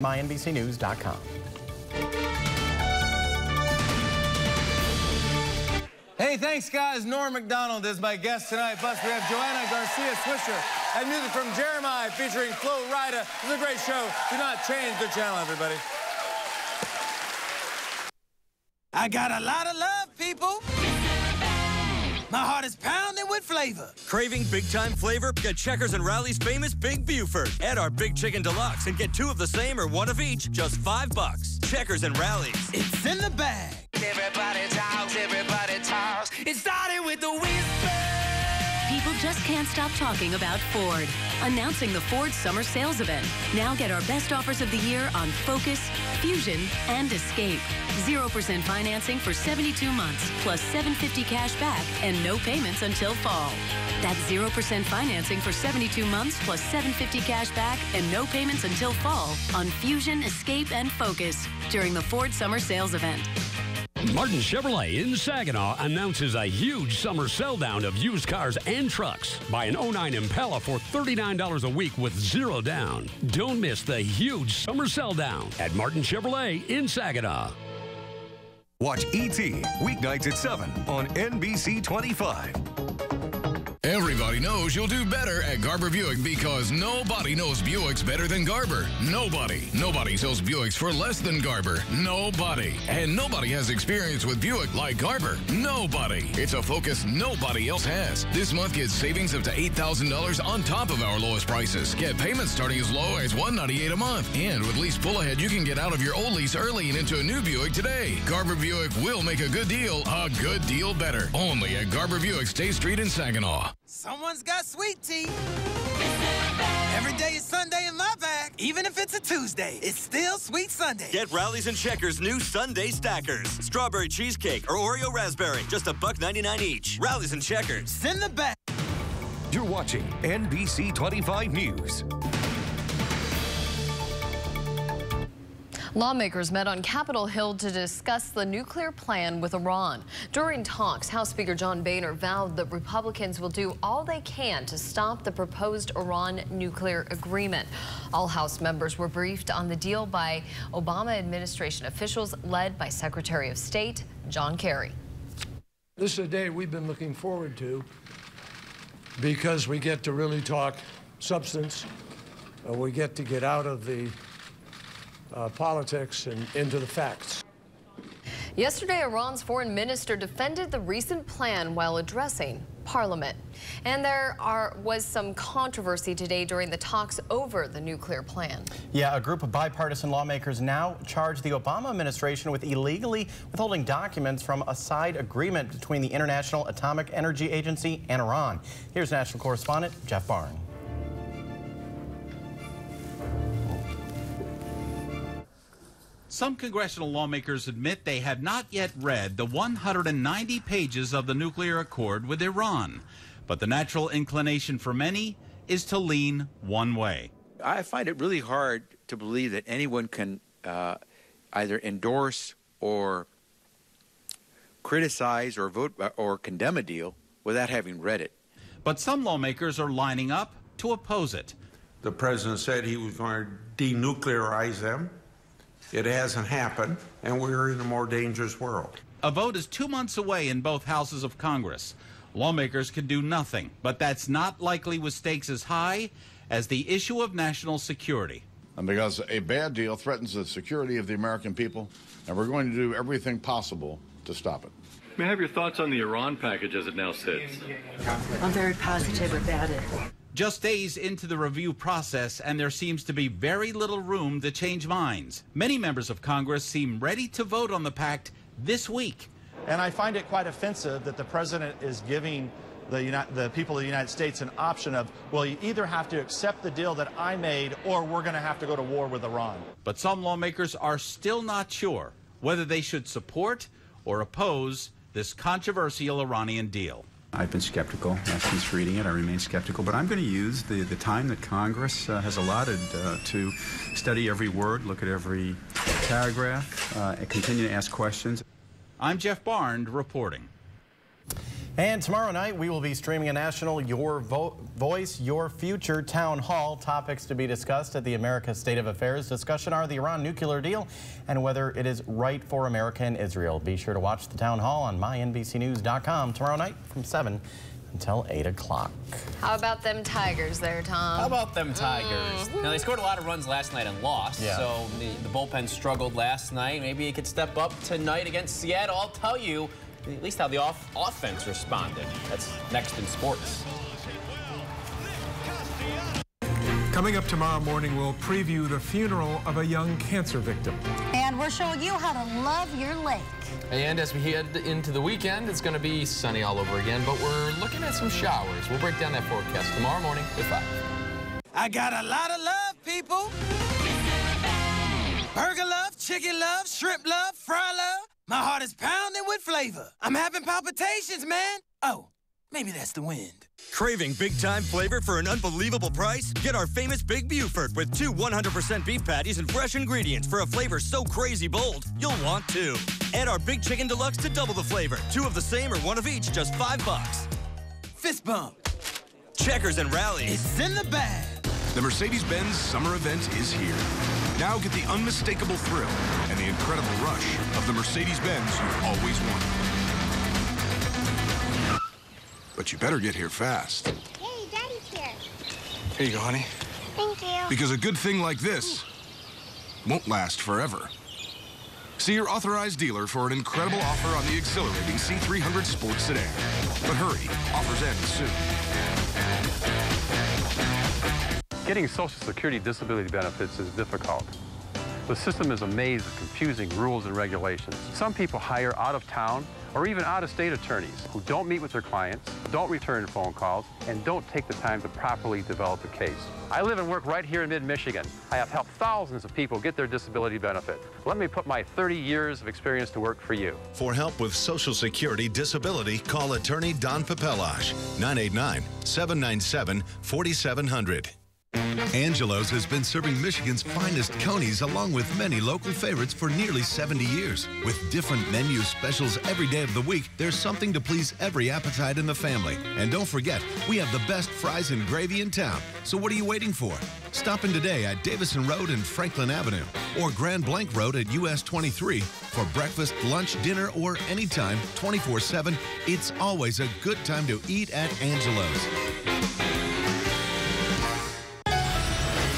MyNBCNews.com. Hey, thanks, guys. Norm Macdonald is my guest tonight. Plus, we have Joanna Garcia Swisher and music from Jeremiah featuring Flo Rida. It's a great show. Do not change the channel, everybody. I got a lot of love, people. My heart is pounding with flavor. Craving big-time flavor? Get Checkers and Rally's famous Big Buford. Add our Big Chicken Deluxe and get 2 of the same or 1 of each, just $5. Checkers and Rally's. It's in the bag. Everybody talks, everybody talks. It started with the whisper. People just can't stop talking about Ford. Announcing the Ford Summer Sales Event. Now get our best offers of the year on Focus, Fusion, and Escape. 0% financing for 72 months, plus $750 cash back and no payments until fall. That's 0% financing for 72 months, plus $750 cash back and no payments until fall on Fusion, Escape, and Focus during the Ford Summer Sales Event. Martin Chevrolet in Saginaw announces a huge summer sell-down of used cars and trucks. Buy an 09 Impala for $39 a week with 0 down. Don't miss the huge summer sell-down at Martin Chevrolet in Saginaw. Watch E.T. weeknights at 7 on NBC 25. Everybody knows you'll do better at Garber Buick because nobody knows Buicks better than Garber. Nobody. Nobody sells Buicks for less than Garber. Nobody. And nobody has experience with Buick like Garber. Nobody. It's a focus nobody else has. This month, get savings up to $8,000 on top of our lowest prices. Get payments starting as low as $198 a month. And with lease pull ahead, you can get out of your old lease early and into a new Buick today. Garber Buick will make a good deal better. Only at Garber Buick, State Street in Saginaw. Someone's got sweet tea. Every day is Sunday in my bag. Even if it's a Tuesday, it's still Sweet Sunday. Get Rally's and Checkers' new Sunday Stackers. Strawberry cheesecake or Oreo raspberry, just $1.99 each. Rally's and Checkers. It's in the bag. You're watching NBC 25 News. Lawmakers met on Capitol Hill to discuss the nuclear plan with Iran. During talks, House Speaker John Boehner vowed that Republicans will do all they can to stop the proposed Iran nuclear agreement. All House members were briefed on the deal by Obama administration officials led by Secretary of State John Kerry. This is a day we've been looking forward to because we get to really talk substance. We get to get out of the politics and into the facts. Yesterday, Iran's foreign minister defended the recent plan while addressing Parliament. And there was some controversy today during the talks over the nuclear plan. Yeah, a group of bipartisan lawmakers now charge the Obama administration with illegally withholding documents from a side agreement between the International Atomic Energy Agency and Iran. Here's national correspondent Jeff Barn. Some congressional lawmakers admit they have not yet read the 190 pages of the nuclear accord with Iran. But the natural inclination for many is to lean one way. I find it really hard to believe that anyone can either endorse or criticize or vote or condemn a deal without having read it. But some lawmakers are lining up to oppose it. The president said he was going to denuclearize them. It hasn't happened, and we're in a more dangerous world. A vote is 2 months away in both houses of Congress. Lawmakers can do nothing, but that's not likely with stakes as high as the issue of national security. And because a bad deal threatens the security of the American people, and we're going to do everything possible to stop it. May I have your thoughts on the Iran package as it now sits? I'm very positive about it. Just days into the review process, and there seems to be very little room to change minds. Many members of Congress seem ready to vote on the pact this week. And I find it quite offensive that the president is giving the people of the United States an option of, well, you either have to accept the deal that I made or we're going to have to go to war with Iran. But some lawmakers are still not sure whether they should support or oppose this controversial Iranian deal. I've been skeptical since reading it. I remain skeptical, but I'm going to use the time that Congress has allotted to study every word, look at every paragraph, and continue to ask questions. I'm Jeff Barnes reporting. And tomorrow night, we will be streaming a national Your Voice, Your Future town hall. Topics to be discussed at the America State of Affairs discussion are the Iran nuclear deal and whether it is right for America and Israel. Be sure to watch the town hall on mynbcnews.com tomorrow night from 7 until 8 o'clock. How about them Tigers there, Tom? How about them Tigers? Now, they scored a lot of runs last night and lost, so the bullpen struggled last night. Maybe it could step up tonight against Seattle. I'll tell you at least how the offense responded. That's next in sports. Coming up tomorrow morning, we'll preview the funeral of a young cancer victim. And we're showing you how to love your lake. And as we head into the weekend, it's going to be sunny all over again, but we're looking at some showers. We'll break down that forecast tomorrow morning at 5. I got a lot of love, people. Burger love, chicken love, shrimp love, fry love. My heart is pounding with flavor. I'm having palpitations, man. Oh, maybe that's the wind. Craving big-time flavor for an unbelievable price? Get our famous Big Buford with 2 100% beef patties and fresh ingredients for a flavor so crazy bold, you'll want 2. Add our Big Chicken Deluxe to double the flavor. 2 of the same or 1 of each, just $5. Fist bump. Checkers and rallies. It's in the bag. The Mercedes-Benz summer event is here. Now get the unmistakable thrill and the incredible rush of the Mercedes-Benz you've always wanted. But you better get here fast. Hey, Daddy's here. Here you go, honey. Thank you. Because a good thing like this won't last forever. See your authorized dealer for an incredible offer on the exhilarating C300 Sports Sedan. But hurry, offers end soon. Getting Social Security disability benefits is difficult. The system is a maze of confusing rules and regulations. Some people hire out-of-town or even out-of-state attorneys who don't meet with their clients, don't return phone calls, and don't take the time to properly develop a case. I live and work right here in mid-Michigan. I have helped thousands of people get their disability benefit. Let me put my 30 years of experience to work for you. For help with Social Security disability, call attorney Don Papelash, 989-797-4700. Angelo's has been serving Michigan's finest conies along with many local favorites for nearly 70 years. With different menu specials every day of the week, there's something to please every appetite in the family. And don't forget, we have the best fries and gravy in town. So what are you waiting for? Stop in today at Davison Road and Franklin Avenue or Grand Blanc Road at US 23 for breakfast, lunch, dinner, or anytime 24/7. It's always a good time to eat at Angelo's.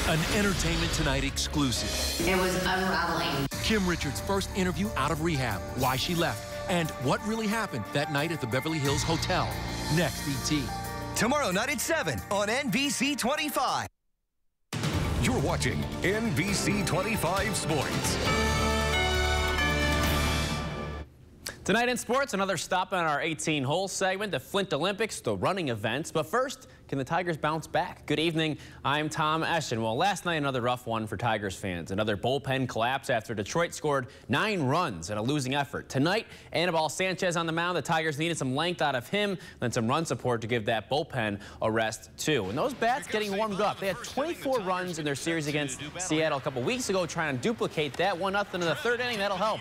An Entertainment Tonight exclusive. It was unraveling. Kim Richards' first interview out of rehab, why she left, and what really happened that night at the Beverly Hills Hotel. Next, E.T. Tomorrow night at 7 on NBC 25. You're watching NBC 25 Sports. Tonight in sports, another stop on our 18-hole segment, the Flint Olympics, the running events. But first, can the Tigers bounce back? Good evening, I'm Tom Eschen. Well, last night, another rough one for Tigers fans. Another bullpen collapse after Detroit scored 9 runs in a losing effort. Tonight, Anibal Sanchez on the mound. The Tigers needed some length out of him, then some run support to give that bullpen a rest, too. And those bats getting warmed up. They had 24 runs in their series against Seattle a couple weeks ago, trying to duplicate that. 1-0 in the 3rd inning. That'll help.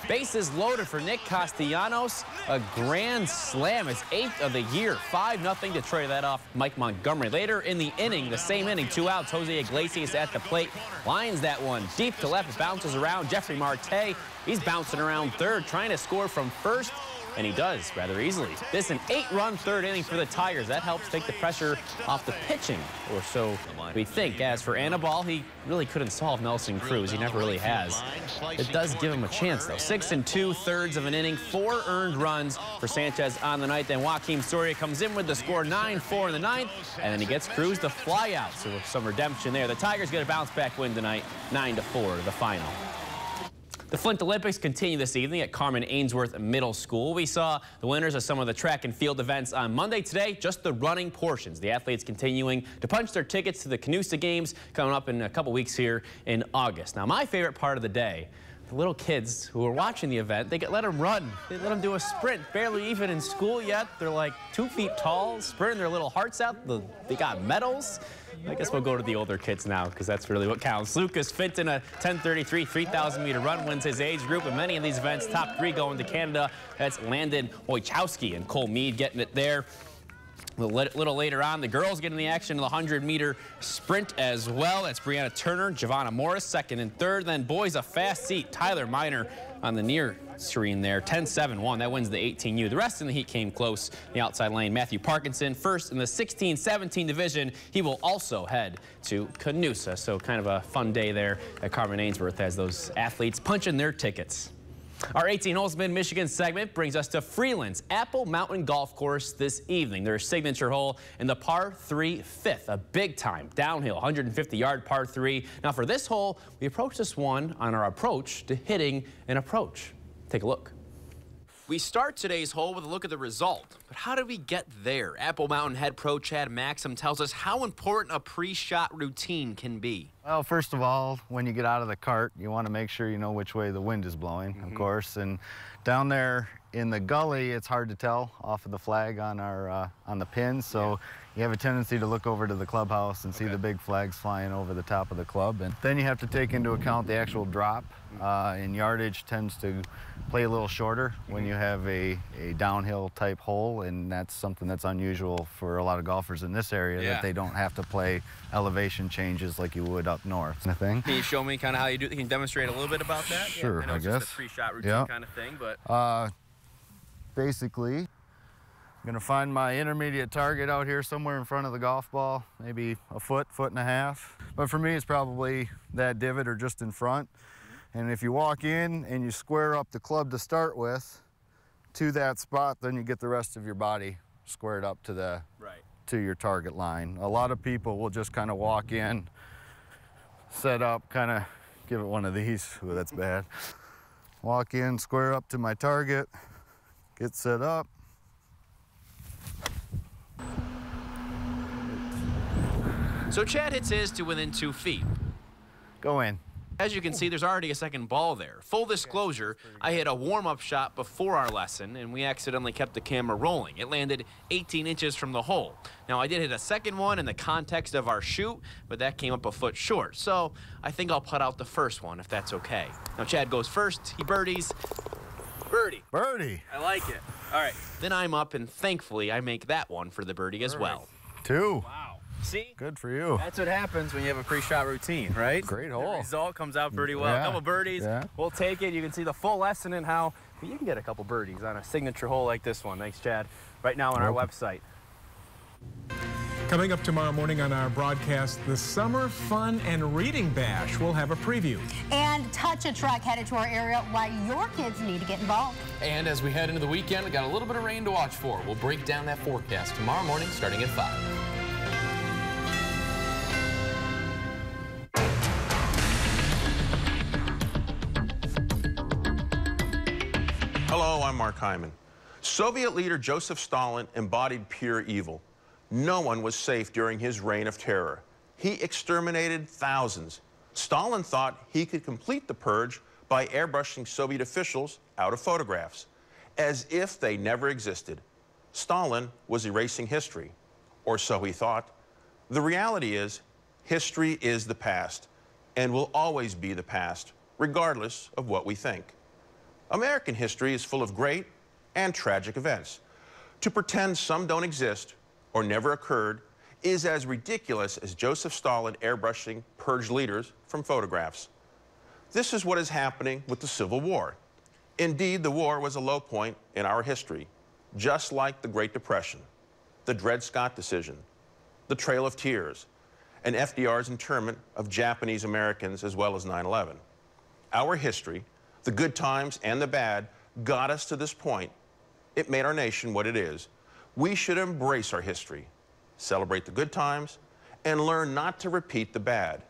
Bases loaded for Nick Castellanos. A grand slam. His 8th of the year. 5-0 Detroit. That off Mike Montgomery. Later in the inning, the same inning, 2 outs. Jose Iglesias at the plate. Lines that one deep to left. It bounces around. Jeffrey Marte, he's bouncing around 3rd, trying to score from 1st. And he does rather easily. This an 8-run 3rd inning for the Tigers. That helps take the pressure off the pitching, or so we think. As for Anibal, he really couldn't solve Nelson Cruz. He never really has. It does give him a chance, though. 6 2/3 of an inning, 4 earned runs for Sanchez on the night. Then Joaquin Soria comes in with the score 9-4 in the 9th, and then he gets Cruz to fly out. So some redemption there. The Tigers get a bounce-back win tonight, 9-4, the final. The Flint Olympics continue this evening at Carmen Ainsworth Middle School. We saw the winners of some of the track and field events on Monday. Today, just the running portions. The athletes continuing to punch their tickets to the CANUSA games coming up in a couple weeks here in August. Now, my favorite part of the day the little kids who were watching the event, they let them run. They let them do a sprint, barely even in school yet. They're like 2 feet tall, spurting their little hearts out. They got medals. I guess we'll go to the older kids now because that's really what counts. Lucas Finton, a 10:33 3,000-meter run, wins his age group. In many of these events, top 3 going to Canada. That's Landon Wojciechowski and Cole Mead getting it there. A little later on, the girls get in the action in the 100-meter sprint as well. That's Brianna Turner, Giovanna Morris, second and third. Then boys, a fast seat. Tyler Miner on the near screen there, 10.71. That wins the 18U. The rest in the heat came close. The outside lane, Matthew Parkinson, first in the 16-17 division. He will also head to CANUSA. So kind of a fun day there at Carmen Ainsworth as those athletes punching their tickets. Our 18 Holes Mid-Michigan segment brings us to Freeland's Apple Mountain Golf Course this evening. Their signature hole in the par 3 fifth, a big-time downhill 150-yard par 3. Now for this hole, we approach this one on our approach to hitting an approach. Take a look. We start today's hole with a look at the result, but how did we get there? Apple Mountain head pro Chad Maxim tells us how important a pre-shot routine can be. Well, first of all, when you get out of the cart, you want to make sure you know which way the wind is blowing, of course. And down there in the gully, it's hard to tell off of the flag on our on the pins. So you have a tendency to look over to the clubhouse and see the big flags flying over the top of the club. And then you have to take into account the actual drop. And yardage tends to play a little shorter when you have a downhill type hole, and that's something that's unusual for a lot of golfers in this area, that they don't have to play elevation changes like you would up north. Can you show me kind of how you do it? Can you demonstrate a little bit about that? Sure, I know it's guess. Just a pre-shot routine kind of thing, but basically, I'm gonna find my intermediate target out here somewhere in front of the golf ball, maybe a foot and a half. But for me, it's probably that divot or just in front. And if you walk in and you square up the club to start with to that spot, then you get the rest of your body squared up to the to your target line. A lot of people will just kind of walk in, set up, kind of give it one of these. Ooh, that's bad. Walk in, square up to my target, get set up. So Chad hits his to within 2 feet. Go in. As you can see, there's already a second ball there. Full disclosure, I hit a warm-up shot before our lesson, and we accidentally kept the camera rolling. It landed 18 inches from the hole. Now, I did hit a second one in the context of our shoot, but that came up a foot short. So I think I'll putt out the first one, if that's okay. Now, Chad goes first. He birdies. Birdie. Birdie. I like it. All right. Then I'm up, and thankfully, I make that one for the birdie as well. 2. Wow. See? Good for you. That's what happens when you have a pre-shot routine, right? Great hole. The result comes out pretty well. A couple birdies. We'll take it. You can see the full lesson in how you can get a couple birdies on a signature hole like this one. Thanks, Chad. Right now on our website. Coming up tomorrow morning on our broadcast, the Summer Fun and Reading Bash. We'll have a preview. And Touch a Truck headed to our area, why your kids need to get involved. And as we head into the weekend, we got a little bit of rain to watch for. We'll break down that forecast tomorrow morning starting at 5. Hello, I'm Mark Hyman. Soviet leader Joseph Stalin embodied pure evil. No one was safe during his reign of terror. He exterminated thousands. Stalin thought he could complete the purge by airbrushing Soviet officials out of photographs, as if they never existed. Stalin was erasing history, or so he thought. The reality is, history is the past, and will always be the past, regardless of what we think. American history is full of great and tragic events. To pretend some don't exist or never occurred is as ridiculous as Joseph Stalin airbrushing purged leaders from photographs. This is what is happening with the Civil War. Indeed, the war was a low point in our history, just like the Great Depression, the Dred Scott decision, the Trail of Tears, and FDR's internment of Japanese Americans, as well as 9/11. Our history, the good times and the bad, got us to this point. It made our nation what it is. We should embrace our history, celebrate the good times, and learn not to repeat the bad.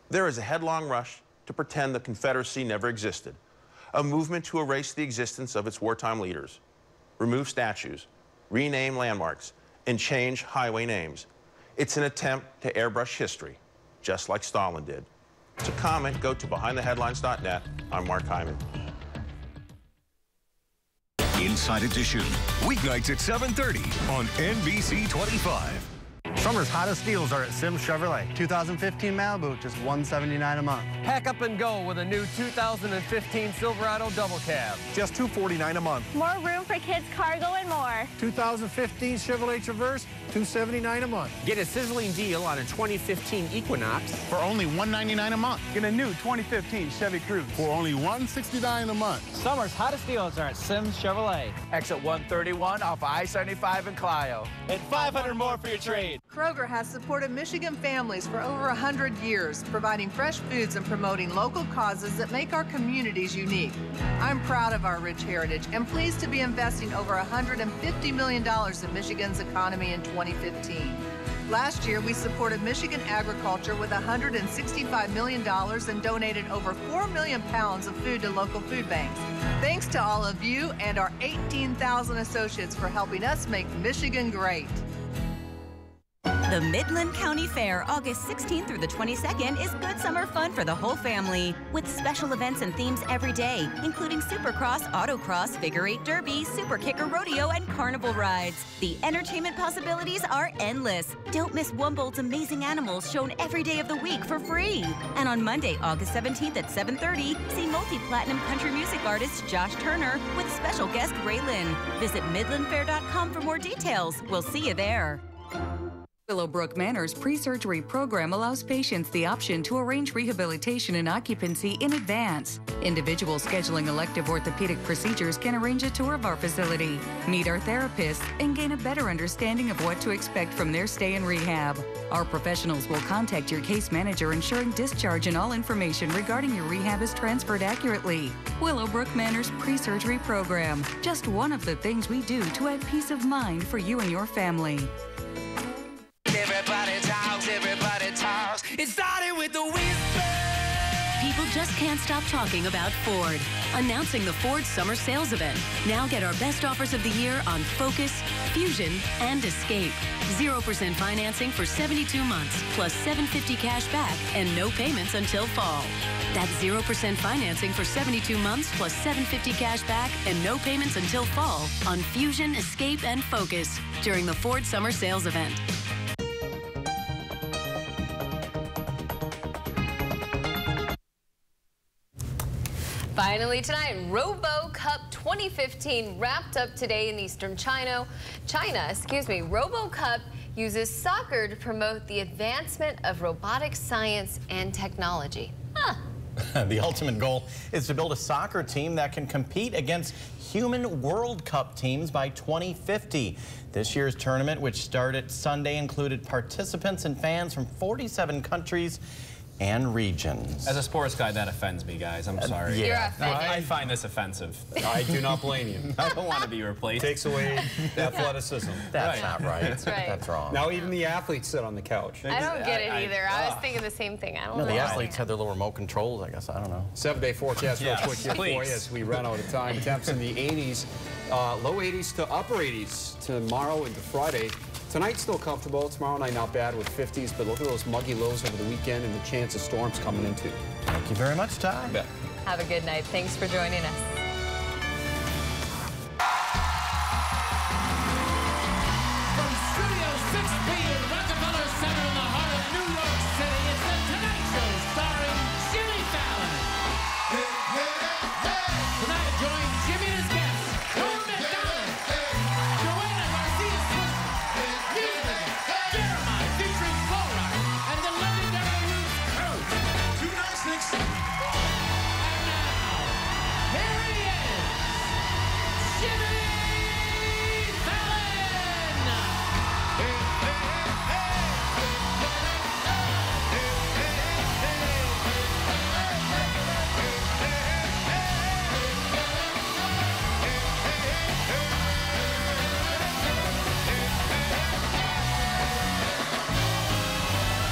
There is a headlong rush to pretend the Confederacy never existed, a movement to erase the existence of its wartime leaders, remove statues, rename landmarks, and change highway names. It's an attempt to airbrush history, just like Stalin did. To comment, go to BehindTheHeadlines.net I'm Mark Hyman. Inside Edition, weeknights at 7:30 on NBC 25. Summer's hottest deals are at Sims Chevrolet. 2015 Malibu, just $179 a month. Pack up and go with a new 2015 Silverado Double Cab. Just $249 a month. More room for kids' cargo and more. 2015 Chevrolet Traverse, $279 a month. Get a sizzling deal on a 2015 Equinox For only $199 a month. Get a new 2015 Chevy Cruze For only $169 a month. Summer's hottest deals are at Sims Chevrolet. Exit 131 off I-75 in Clio. And 500 more for your trade. Kroger has supported Michigan families for over 100 years, providing fresh foods and promoting local causes that make our communities unique. I'm proud of our rich heritage and pleased to be investing over $150 million in Michigan's economy in 2015. Last year, we supported Michigan agriculture with $165 million and donated over 4 million pounds of food to local food banks. Thanks to all of you and our 18,000 associates for helping us make Michigan great. The Midland County Fair, August 16th through the 22nd, is good summer fun for the whole family, with special events and themes every day, including Supercross, Autocross, Figure 8 Derby, Super Kicker Rodeo, and Carnival rides. The entertainment possibilities are endless. Don't miss Wumboldt's amazing animals shown every day of the week for free. And on Monday, August 17th at 7:30, see multi-platinum country music artist Josh Turner with special guest Raylan. Visit MidlandFair.com for more details. We'll see you there. Willowbrook Manor's pre-surgery program allows patients the option to arrange rehabilitation and occupancy in advance. Individuals scheduling elective orthopedic procedures can arrange a tour of our facility, meet our therapists, and gain a better understanding of what to expect from their stay in rehab. Our professionals will contact your case manager, ensuring discharge and all information regarding your rehab is transferred accurately. Willowbrook Manor's pre-surgery program, just one of the things we do to add peace of mind for you and your family. Everybody talks. It started with the whisper. People just can't stop talking about Ford. Announcing the Ford Summer Sales Event. Now get our best offers of the year on Focus, Fusion, and Escape. 0% financing for 72 months, plus $750 cash back and no payments until fall. That's 0% financing for 72 months, plus $750 cash back and no payments until fall on Fusion, Escape, and Focus during the Ford Summer Sales Event. Finally tonight, Robo Cup 2015 wrapped up today in Eastern China. Robo Cup uses soccer to promote the advancement of robotic science and technology. The ultimate goal is to build a soccer team that can compete against human World Cup teams by 2050. This year's tournament, which started Sunday, included participants and fans from 47 countries and regions. As a sports guy, that offends me, guys. I'm sorry. You're offended. I find this offensive. I do not blame you. I don't want to be replaced. Takes away athleticism. That's not right. That's right. That's wrong. Now even the athletes sit on the couch. I don't get it either. I was thinking the same thing. I don't know. The athletes had their little remote controls, I guess. I don't know. 7-day forecast real quick here please. for you as we run out of time. Temps in the 80s, low 80s to upper 80s tomorrow into Friday. Tonight still comfortable. Tomorrow night not bad with 50s, but look at those muggy lows over the weekend and the chance of storms coming in too. Thank you very much, Ty. Have a good night. Thanks for joining us.